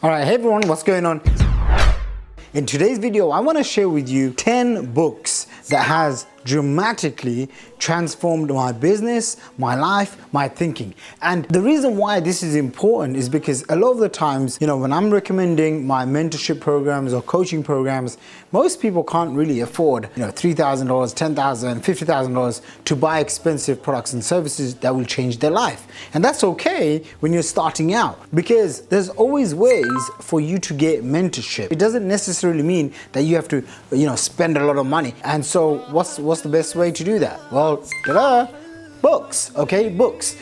Alright, hey everyone, what's going on? In today's video, I want to share with you 10 books that has dramatically transformed my business, my life, my thinking. And the reason why this is important is because a lot of the times, when I'm recommending my mentorship programs or coaching programs, most people can't really afford, $3,000, $10,000, $50,000 to buy expensive products and services that will change their life. And that's okay when you're starting out, because there's always ways for you to get mentorship. It doesn't necessarily mean that you have to, spend a lot of money. And so what's the best way to do that? Well, books, okay, books.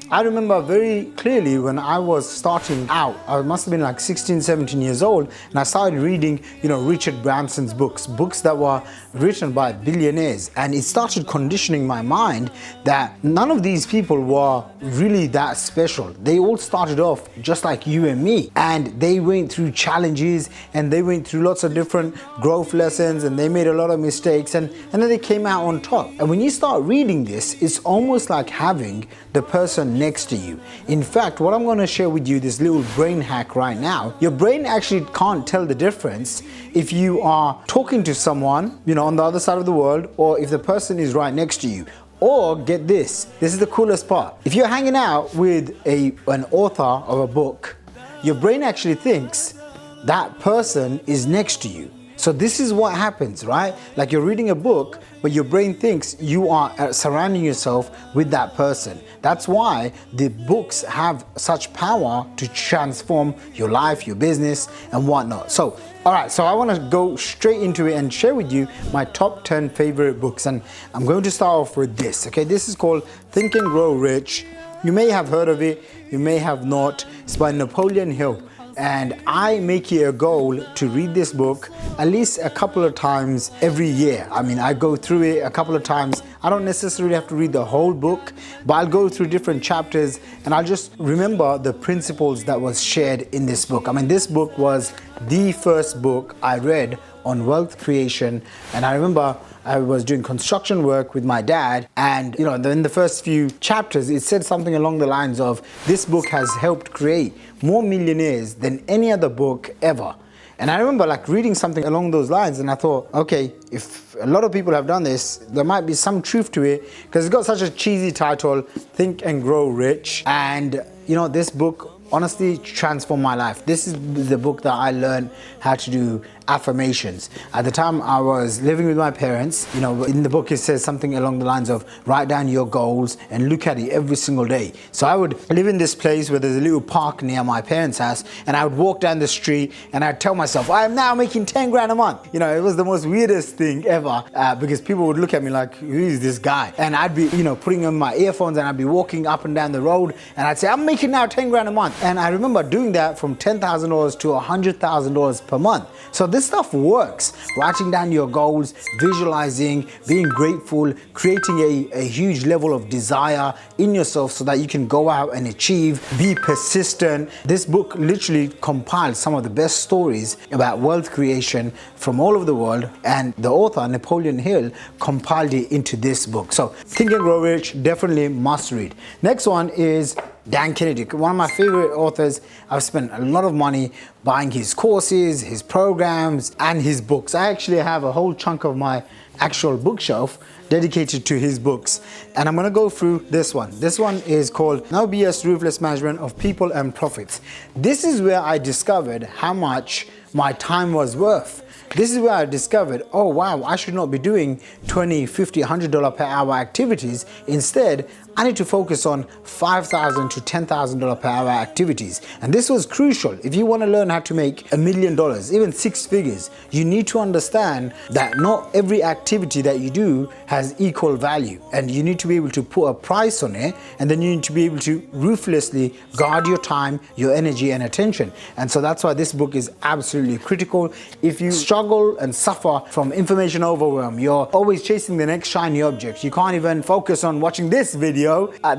I remember very clearly when I was starting out, I must have been like 16, 17 years old, and I started reading, Richard Branson's books that were written by billionaires. And it started conditioning my mind that none of these people were really that special. They all started off just like you and me, and they went through challenges and they went through lots of different growth lessons, and they made a lot of mistakes, and then they came out on top. And when you start reading this, it's almost like having the person next to you. In fact, what I'm going to share with you, this little brain hack right now, your brain actually can't tell the difference if you are talking to someone, on the other side of the world, or if the person is right next to you. Or get this is the coolest part. If you're hanging out with an author of a book, your brain actually thinks that person is next to you. So this is what happens, right? Like you're reading a book, but your brain thinks you are surrounding yourself with that person. That's why the books have such power to transform your life, your business, and whatnot. So, all right, so I want to go straight into it and share with you my top 10 favorite books. And I'm going to start off with this, okay? This is called Think and Grow Rich. You may have heard of it, you may have not. It's by Napoleon Hill. And I make it a goal to read this book at least a couple of times every year. I mean, I go through it a couple of times. I don't necessarily have to read the whole book, but I'll go through different chapters and I'll just remember the principles that was shared in this book. I mean, this book was the first book I read on wealth creation. And I remember I was doing construction work with my dad, and in the first few chapters it said something along the lines of, this book has helped create more millionaires than any other book ever. And I remember reading something along those lines, and I thought, okay, if a lot of people have done this, there might be some truth to it, because it's got such a cheesy title, Think and Grow Rich. And this book honestly transformed my life. This is the book that I learned how to do affirmations. At the time I was living with my parents, in the book it says something along the lines of, write down your goals and look at it every single day. So I would live in this place where there's a little park near my parents' house, and I would walk down the street and I'd tell myself, I am now making 10 grand a month. It was the most weirdest thing ever, because people would look at me like, who is this guy? And I'd be, putting on my earphones and I'd be walking up and down the road and I'd say, I'm making now 10 grand a month. And I remember doing that from $10,000 to $100,000 per month. So this stuff works. Writing down your goals, visualizing, being grateful, creating a huge level of desire in yourself so that you can go out and achieve, be persistent. This book literally compiles some of the best stories about wealth creation from all over the world, and the author, Napoleon Hill, compiled it into this book. So Think and Grow Rich, definitely must read. Next one is Dan Kennedy, one of my favorite authors. I've spent a lot of money buying his courses, his programs, and his books. I actually have a whole chunk of my actual bookshelf dedicated to his books. And I'm gonna go through this one. This one is called No BS Ruthless Management of People and Profits. This is where I discovered how much my time was worth. This is where I discovered, oh wow, I should not be doing $20, $50, $100 per hour activities. Instead, I need to focus on $5,000 to $10,000 per hour activities. And this was crucial. If you want to learn how to make $1 million, even 6 figures, you need to understand that not every activity that you do has equal value. And you need to be able to put a price on it, and then you need to be able to ruthlessly guard your time, your energy, and attention. And so that's why this book is absolutely critical. If you struggle and suffer from information overwhelm, you're always chasing the next shiny object, you can't even focus on watching this video,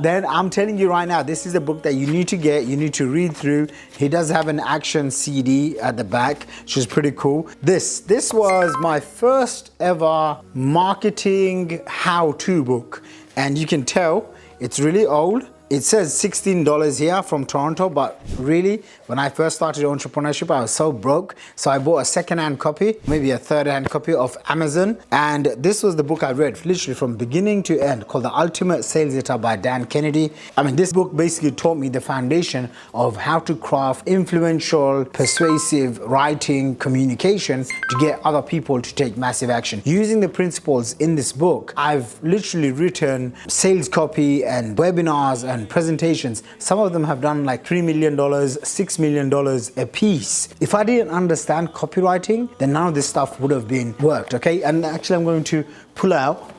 then I'm telling you right now, this is a book that you need to get, you need to read through. He does have an action CD at the back, which is pretty cool. This was my first ever marketing how-to book, and you can tell it's really old. It says $16 here from Toronto, but really, when I first started entrepreneurship, I was so broke. So I bought a second-hand copy, maybe a third-hand copy of Amazon. And this was the book I read, literally from beginning to end, called The Ultimate Sales Letter by Dan Kennedy. I mean, this book basically taught me the foundation of how to craft influential, persuasive writing, communication to get other people to take massive action. Using the principles in this book, I've literally written sales copy and webinars and presentations. Some of them have done like $3 million, $6 million a piece. If I didn't understand copywriting, then none of this stuff would have been worked, okay? And actually I'm going to pull out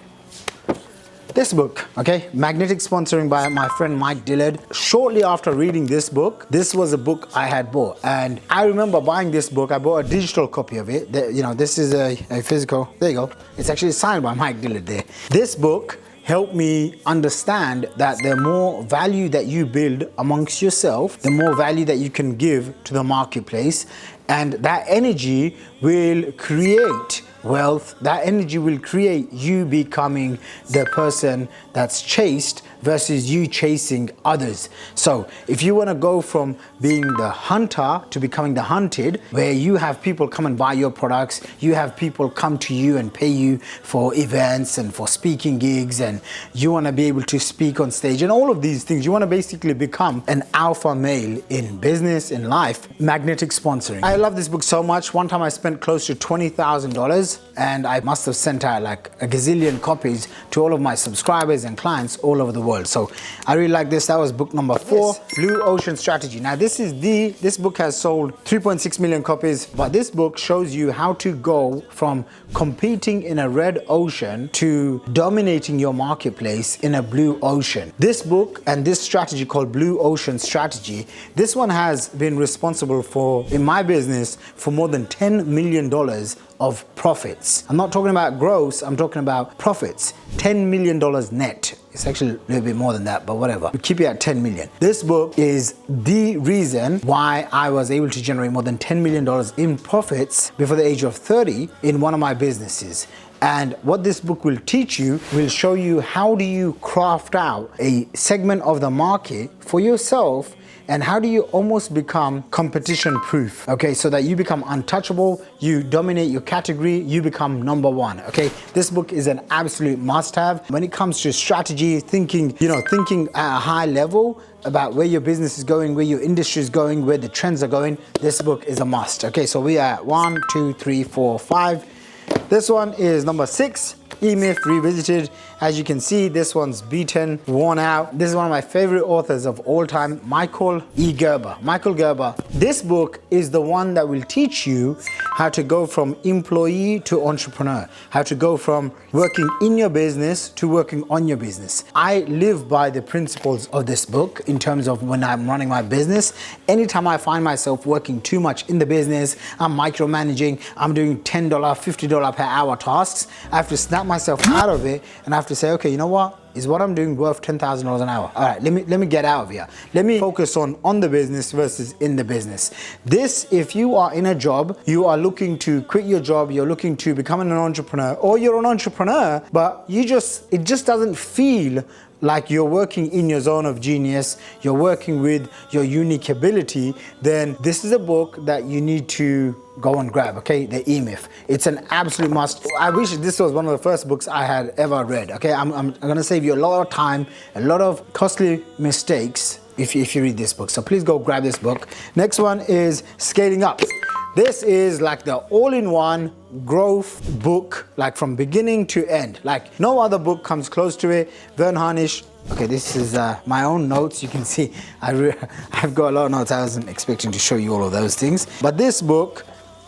this book, okay? Magnetic Sponsoring by my friend Mike Dillard. Shortly after reading this book, this was a book I had bought. And I remember buying this book. I bought a digital copy of it. You know, this is a physical, there you go. It's actually signed by Mike Dillard there. This book helped me understand that the more value that you build amongst yourself, the more value that you can give to the marketplace. And that energy will create wealth. That energy will create you becoming the person that's chased versus you chasing others. So if you want to go from being the hunter to becoming the hunted, where you have people come and buy your products, you have people come to you and pay you for events and for speaking gigs, and you want to be able to speak on stage and all of these things, you want to basically become an alpha male in business, in life. Magnetic Sponsoring. I love this book so much. One time I spent close to $20,000 and I must have sent out like a gazillion copies to all of my subscribers and clients all over the world. So I really like this. That was book number 4, Blue Ocean Strategy. Now this book has sold 3.6 million copies, but this book shows you how to go from competing in a red ocean to dominating your marketplace in a blue ocean. This book and this strategy called Blue Ocean Strategy, this one has been responsible for, in my business, for more than $10 million of profits. I'm not talking about gross, I'm talking about profits. $10 million net. It's actually a little bit more than that, but whatever. We keep it at 10 million. This book is the reason why I was able to generate more than $10 million in profits before the age of 30 in one of my businesses. And what this book will teach you will show you how do you craft out a segment of the market for yourself, and how do you almost become competition proof, okay? So that you become untouchable, you dominate your category, you become number one, okay? This book is an absolute must have. When it comes to strategy, thinking at a high level about where your business is going, where your industry is going, where the trends are going, this book is a must, okay? So we are at 1, 2, 3, 4, 5. This one is number 6. E-Myth Revisited. As you can see, this one's beaten, worn out. This is one of my favorite authors of all time, Michael Gerber. Michael Gerber. This book is the one that will teach you how to go from employee to entrepreneur, how to go from working in your business to working on your business. I live by the principles of this book in terms of when I'm running my business. Anytime I find myself working too much in the business, I'm micromanaging, I'm doing $10, $50 per hour tasks, I have to snap myself out of it and I have to say, okay, you know what? Is what I'm doing worth $10,000 an hour? All right, let me get out of here. Let me focus on the business versus in the business. This, if you are in a job, you are looking to quit your job, you're looking to become an entrepreneur, or you're an entrepreneur, but it just doesn't feel like you're working in your zone of genius, you're working with your unique ability, then this is a book that you need to go and grab, okay? The E-Myth. It's an absolute must. I wish this was one of the first books I had ever read, okay? I'm gonna save you a lot of time, a lot of costly mistakes if you read this book. So please go grab this book. Next one is Scaling Up. This is like the all-in-one growth book, like from beginning to end. Like no other book comes close to it. Vern Harnish. Okay, this is my own notes. You can see I've got a lot of notes. I wasn't expecting to show you all of those things. But this book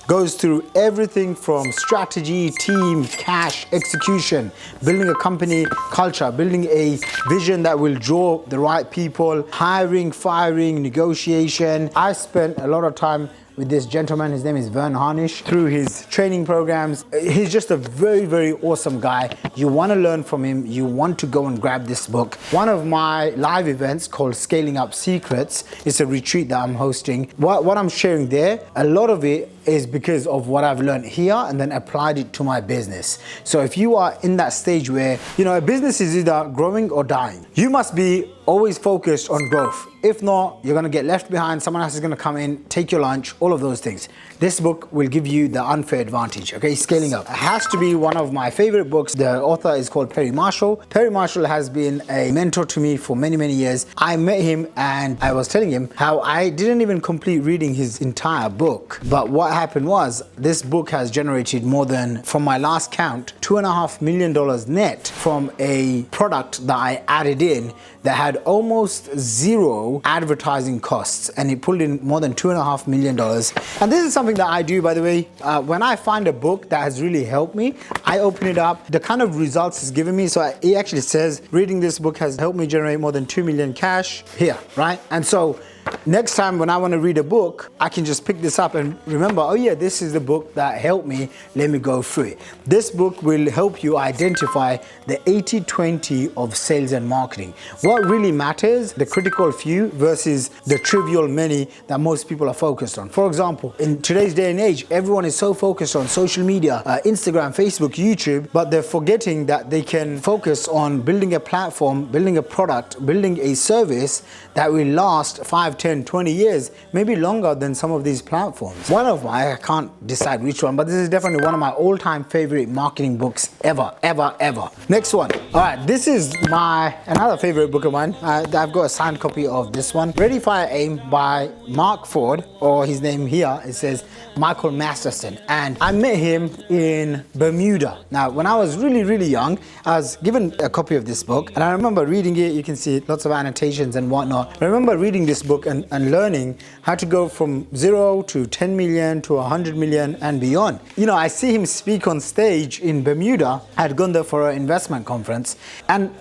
goes through everything from strategy, team, cash, execution, building a company culture, building a vision that will draw the right people, hiring, firing, negotiation. I spent a lot of time with this gentleman. His name is Vern Harnish, through his training programs. He's just a very, very awesome guy. You want to learn from him. You want to go and grab this book. One of my live events called Scaling Up Secrets is a retreat that I'm hosting. What I'm sharing there, a lot of it is because of what I've learned here and then applied it to my business. So if you are in that stage where, a business is either growing or dying, you must be always focused on growth. If not, you're gonna get left behind, someone else is gonna come in, take your lunch, all of those things. This book will give you the unfair advantage, okay? Scaling Up. It has to be one of my favorite books. The author is called Perry Marshall. Perry Marshall has been a mentor to me for many, many years. I met him and I was telling him how I didn't even complete reading his entire book. But what happened was, this book has generated more than, from my last count, $2.5 million net from a product that I added in that had almost zero advertising costs, and it pulled in more than $2.5 million. And this is something that I do, by the way. When I find a book that has really helped me, I open it up, the kind of results it's given me. So it actually says, reading this book has helped me generate more than 2 million cash here, right? And so next time when I want to read a book, I can just pick this up and remember, oh yeah, this is the book that helped me. Let me go through it. This book will help you identify the 80-20 of sales and marketing. What really matters, the critical few versus the trivial many that most people are focused on. For example, in today's day and age, everyone is so focused on social media, Instagram, Facebook, YouTube, but they're forgetting that they can focus on building a platform, building a product, building a service that will last 5, 10, 20 years, maybe longer than some of these platforms. One of my, I can't decide which one, but this is definitely one of my all-time favorite marketing books ever. Next one. All right, this is another favorite book of mine. I've got a signed copy of this one. Ready, Fire, Aim by Mark Ford, or his name here, it says Michael Masterson. And I met him in Bermuda. Now, when I was really, really young, I was given a copy of this book, and I remember reading it. You can see lots of annotations and whatnot. I remember reading this book and learning how to go from 0 to 10 million to 100 million and beyond. I see him speak on stage in Bermuda. I had gone there for an investment conference, and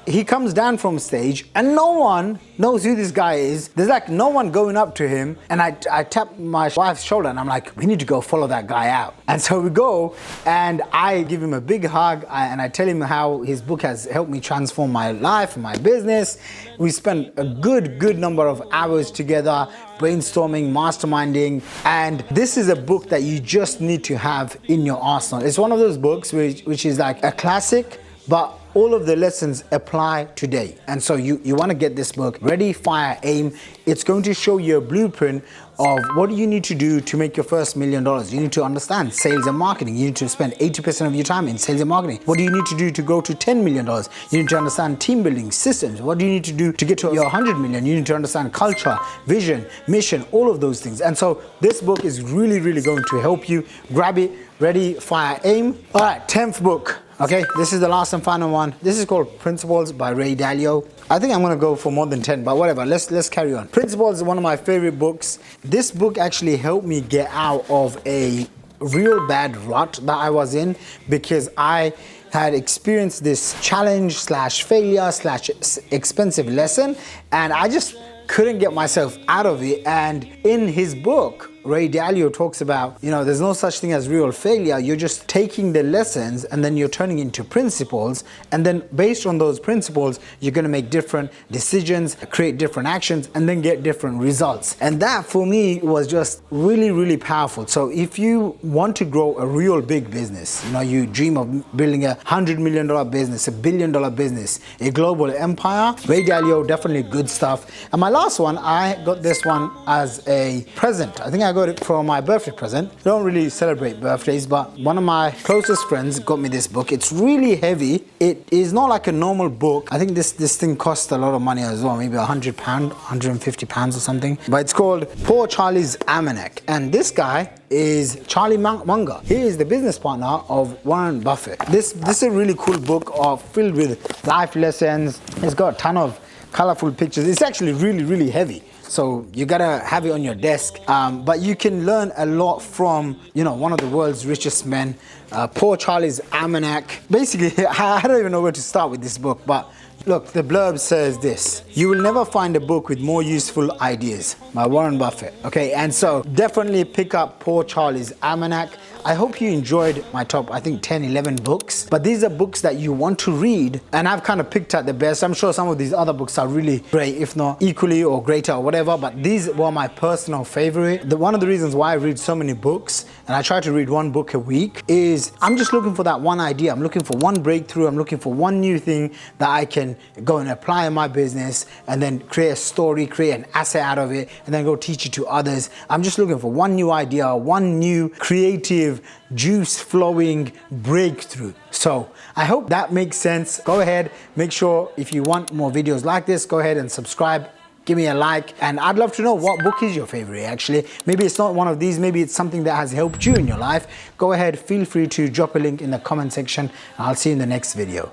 he comes down from stage and no one knows who this guy is. There's no one going up to him, and I tap my wife's shoulder and I'm like, we need to go follow that guy out. And so we go and I give him a big hug and I tell him how his book has helped me transform my life and my business. We spent a good number of hours together, brainstorming, masterminding, and this is a book that you just need to have in your arsenal. It's one of those books which is like a classic, but all of the lessons apply today. And so you want to get this book, Ready, Fire, Aim. It's going to show you a blueprint of what you need to do to make your first $1 million. You need to understand sales and marketing. You need to spend 80% of your time in sales and marketing. What do you need to do to go to $10 million? You need to understand team building, systems. What do you need to do to get to your 100 million? You need to understand culture, vision, mission, all of those things. And so this book is really, really going to help you. Grab it, Ready, Fire, Aim. All right, 10th book. Okay, this is the last and final one. This is called Principles by Ray Dalio. I think I'm gonna go for more than 10, but whatever, let's carry on. Principles is one of my favorite books. This book actually helped me get out of a real bad rut that I was in, because I had experienced this challenge slash failure slash expensive lesson, and I just couldn't get myself out of it. And in his book, Ray Dalio talks about, there's no such thing as real failure. You're just taking the lessons and then you're turning into principles. And then based on those principles, you're going to make different decisions, create different actions, and then get different results. And that for me was just really, really powerful. So if you want to grow a real big business, you dream of building a $100 million business, $1 billion business, a global empire, Ray Dalio, definitely good stuff. And my last one, I got this one as a present. I think I got it for my birthday present. I don't really celebrate birthdays, but one of my closest friends got me this book. It's really heavy. It is not like a normal book. I think this thing costs a lot of money as well, maybe £100, £150 or something. But it's called Poor Charlie's Almanac. And this guy is Charlie Munger. He is the business partner of Warren Buffett. This is a really cool book filled with life lessons. It's got a ton of colorful pictures. It's actually really, really heavy. so you gotta have it on your desk. But you can learn a lot from, you know, one of the world's richest men, Poor Charlie's Almanac. Basically, I don't even know where to start with this book, but look, the blurb says this: you will never find a book with more useful ideas, by Warren Buffett. Okay, and so definitely pick up Poor Charlie's Almanac. I hope you enjoyed my top, I think 10, 11 books, but these are books that you want to read, and I've kind of picked out the best. I'm sure some of these other books are really great, if not equally or greater or whatever, but these were my personal favorite. One of the reasons why I read so many books, and I try to read one book a week, is I'm just looking for that one idea. I'm looking for one breakthrough. I'm looking for one new thing that I can go and apply in my business, and then create a story, create an asset out of it, and then go teach it to others. I'm just looking for one new idea, one new creative, juice flowing breakthrough. So I hope that makes sense. Go ahead, make sure if you want more videos like this, go ahead and subscribe. Give me a like, and I'd love to know what book is your favorite actually. Maybe it's not one of these, maybe it's something that has helped you in your life. Go ahead, feel free to drop a link in the comment section, and I'll see you in the next video.